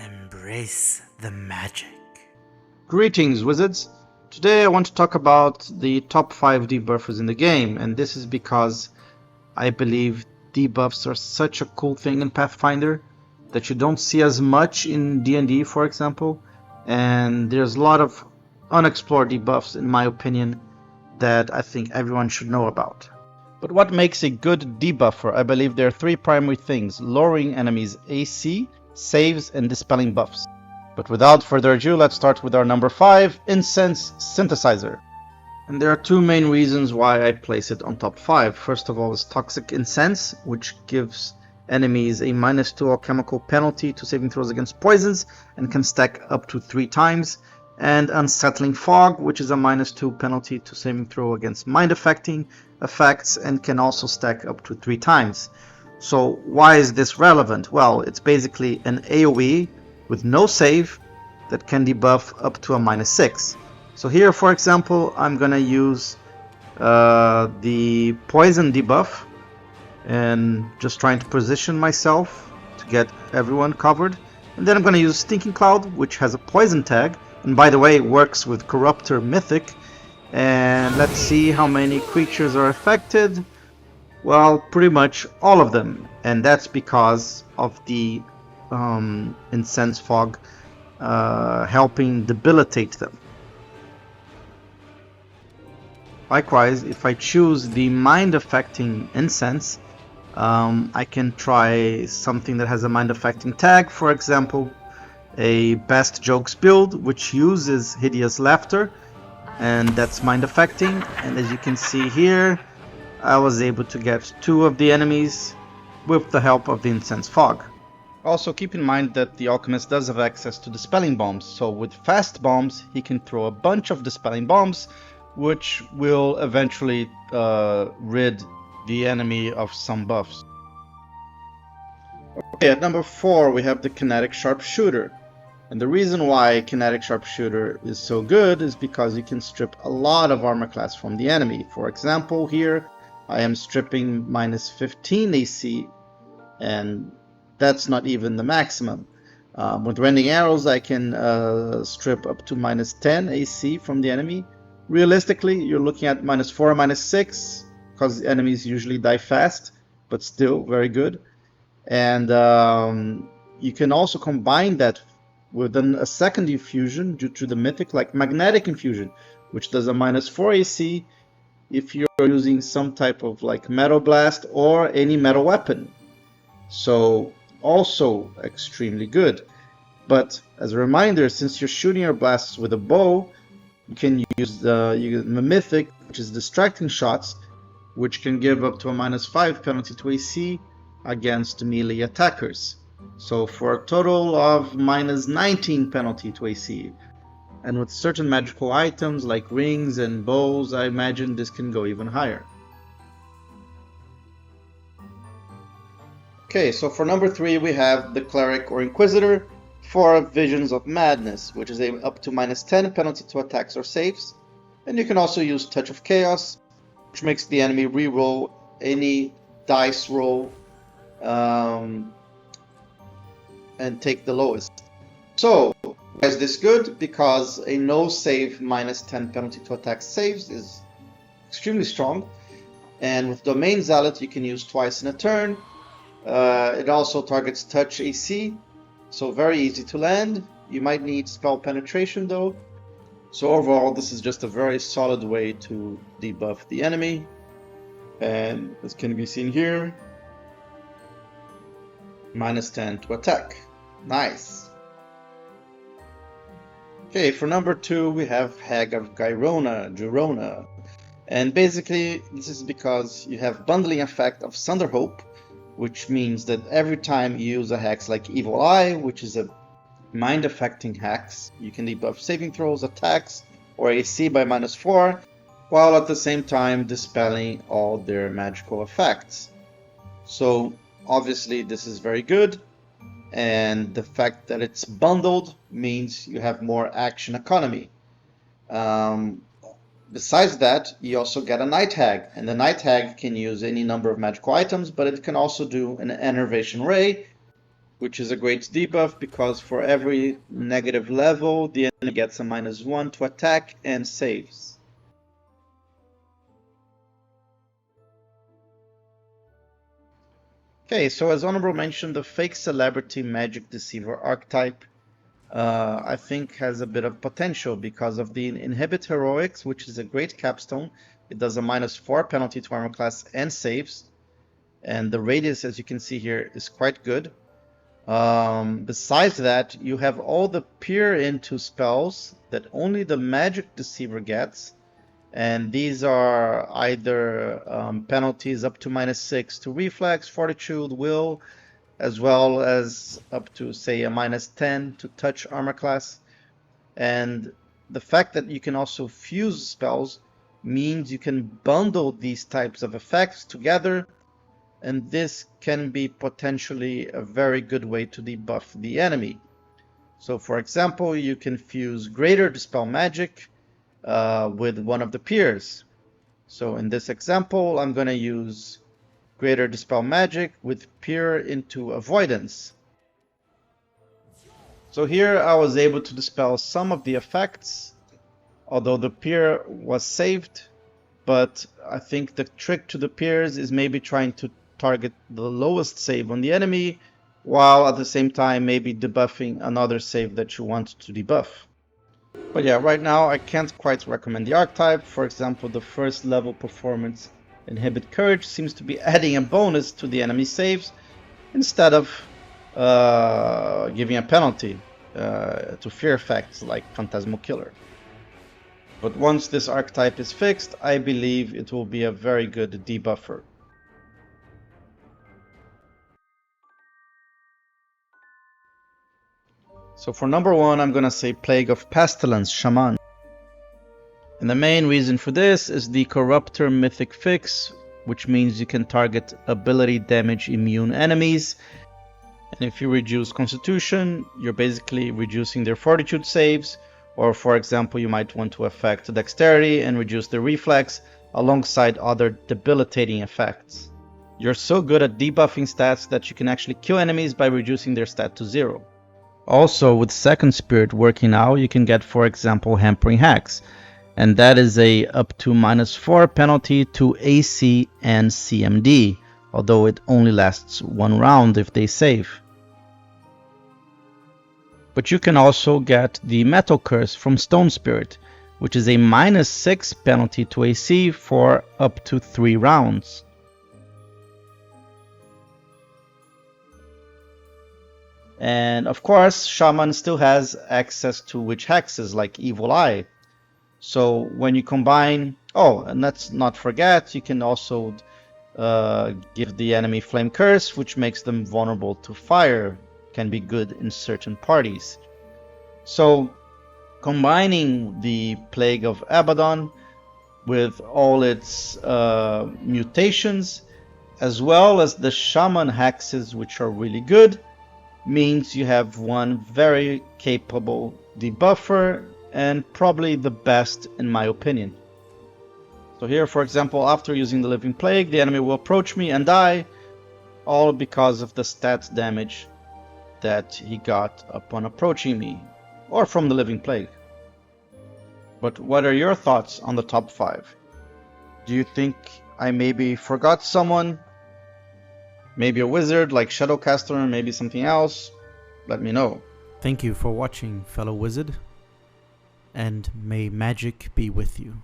Embrace the magic. Greetings, wizards! Today I want to talk about the top 5 debuffers in the game, and this is because I believe debuffs are such a cool thing in Pathfinder that you don't see as much in D&D, for example, and there's a lot of unexplored debuffs, in my opinion, that I think everyone should know about. But what makes a good debuffer? I believe there are 3 primary things: lowering enemies' AC, saves, and dispelling buffs. But without further ado, let's start with our number 5, Incense Synthesizer. And there are 2 main reasons why I place it on top 5. First of all is Toxic Incense, which gives enemies a -2 alchemical penalty to saving throws against poisons and can stack up to 3 times. And Unsettling Fog, which is a -2 penalty to saving throw against mind-affecting effects and can also stack up to 3 times. So why is this relevant? Well, it's basically an AoE with no save that can debuff up to a -6. So here, for example, I'm gonna use the poison debuff and just trying to position myself to get everyone covered. And then I'm gonna use Stinking Cloud, which has a poison tag, and by the way, it works with Corruptor Mythic. And let's see how many creatures are affected. Well, pretty much all of them, and that's because of the Incense Fog helping debilitate them. Likewise, if I choose the mind-affecting incense, I can try something that has a mind-affecting tag. For example, a Best Jokes build, which uses Hideous Laughter, and that's mind-affecting. And as you can see here, I was able to get 2 of the enemies with the help of the Incense Fog. Also keep in mind that the Alchemist does have access to Dispelling Bombs, so with fast bombs he can throw a bunch of Dispelling Bombs, which will eventually rid the enemy of some buffs. Okay, at number 4 we have the Kinetic Sharpshooter. And the reason why Kinetic Sharpshooter is so good is because you can strip a lot of armor class from the enemy. For example, here I am stripping -15 AC, and that's not even the maximum. With Rending Arrows I can strip up to -10 AC from the enemy. Realistically, you're looking at -4 or -6, because enemies usually die fast, but still very good. And you can also combine that with a second infusion due to the mythic, like Magnetic Infusion, which does a -4 AC if you're using some type of like Metal Blast or any metal weapon. So also extremely good. But as a reminder, since you're shooting your blasts with a bow, you can use the Mythic, which is Distracting Shots, which can give up to a -5 penalty to AC against melee attackers. So for a total of -19 penalty to AC. And with certain magical items like rings and bows, I imagine this can go even higher. Okay, so for number 3 we have the Cleric or Inquisitor for Visions of Madness, which is up to -10 penalty to attacks or saves. And you can also use Touch of Chaos, which makes the enemy re-roll any dice roll and take the lowest. So, why is this good? Because a no save -10 penalty to attack saves is extremely strong. And with Domain Zealot you can use twice in a turn. It also targets touch AC, so very easy to land. You might need spell penetration though. So overall this is just a very solid way to debuff the enemy. And as can be seen here, -10 to attack. Nice. Okay, for number 2 we have Hag of Gyronna. And basically this is because you have bundling effect of Sunderhope, which means that every time you use a hex like Evil Eye, which is a mind-affecting hex, you can debuff saving throws, attacks, or AC by -4, while at the same time dispelling all their magical effects. So obviously this is very good, and the fact that it's bundled means you have more action economy. Besides that, you also get a Night Hag, and the Night Hag can use any number of magical items, but it can also do an Enervation Ray, which is a great debuff because for every negative level, the enemy gets a -1 to attack and saves. Okay, so as Honorable mentioned, the Fake Celebrity Magic Deceiver archetype I think has a bit of potential because of the Inhibit Heroics, which is a great capstone. It does a -4 penalty to armor class and saves, and the radius, as you can see here, is quite good. Besides that, you have all the peer into spells that only the Magic Deceiver gets, and these are either penalties up to -6 to Reflex, Fortitude, Will, as well as up to, say, a -10 to touch armor class. And the fact that you can also fuse spells means you can bundle these types of effects together, and this can be potentially a very good way to debuff the enemy. So for example, you can fuse Greater Dispel Magic with one of the peers. So in this example, I'm going to use Greater Dispel Magic with peer into Avoidance. So here I was able to dispel some of the effects, although the peer was saved, but I think the trick to the peers is maybe trying to target the lowest save on the enemy, while at the same time maybe debuffing another save that you want to debuff. But yeah, right now I can't quite recommend the archetype. For example, the first level performance Inhibit Courage seems to be adding a bonus to the enemy saves instead of giving a penalty to fear effects like Phantasmal Killer. But once this archetype is fixed, I believe it will be a very good debuffer. So for number 1, I'm gonna say Plague of Pestilence Shaman. And the main reason for this is the Corruptor Mythic fix, which means you can target ability damage immune enemies. And if you reduce Constitution, you're basically reducing their Fortitude saves, or for example, you might want to affect Dexterity and reduce their Reflex alongside other debilitating effects. You're so good at debuffing stats that you can actually kill enemies by reducing their stat to 0. Also, with Second Spirit working now, you can get, for example, Hampering Hacks, and that is a up to -4 penalty to AC and CMD, although it only lasts 1 round if they save. But you can also get the Metal Curse from Stone Spirit, which is a -6 penalty to AC for up to 3 rounds. And of course, Shaman still has access to witch hexes like Evil Eye. So when you combine... Oh, and let's not forget, you can also give the enemy Flame Curse, which makes them vulnerable to fire. Can be good in certain parties. So combining the Plague of Abaddon with all its mutations, as well as the Shaman hexes, which are really good, means you have one very capable debuffer, and probably the best in my opinion. So here, for example, after using the Living Plague, the enemy will approach me and die, all because of the stats damage that he got upon approaching me, or from the Living Plague. But what are your thoughts on the top 5? Do you think I maybe forgot someone? Maybe a wizard like Shadowcaster, or maybe something else? Let me know. Thank you for watching, fellow wizard, and may magic be with you.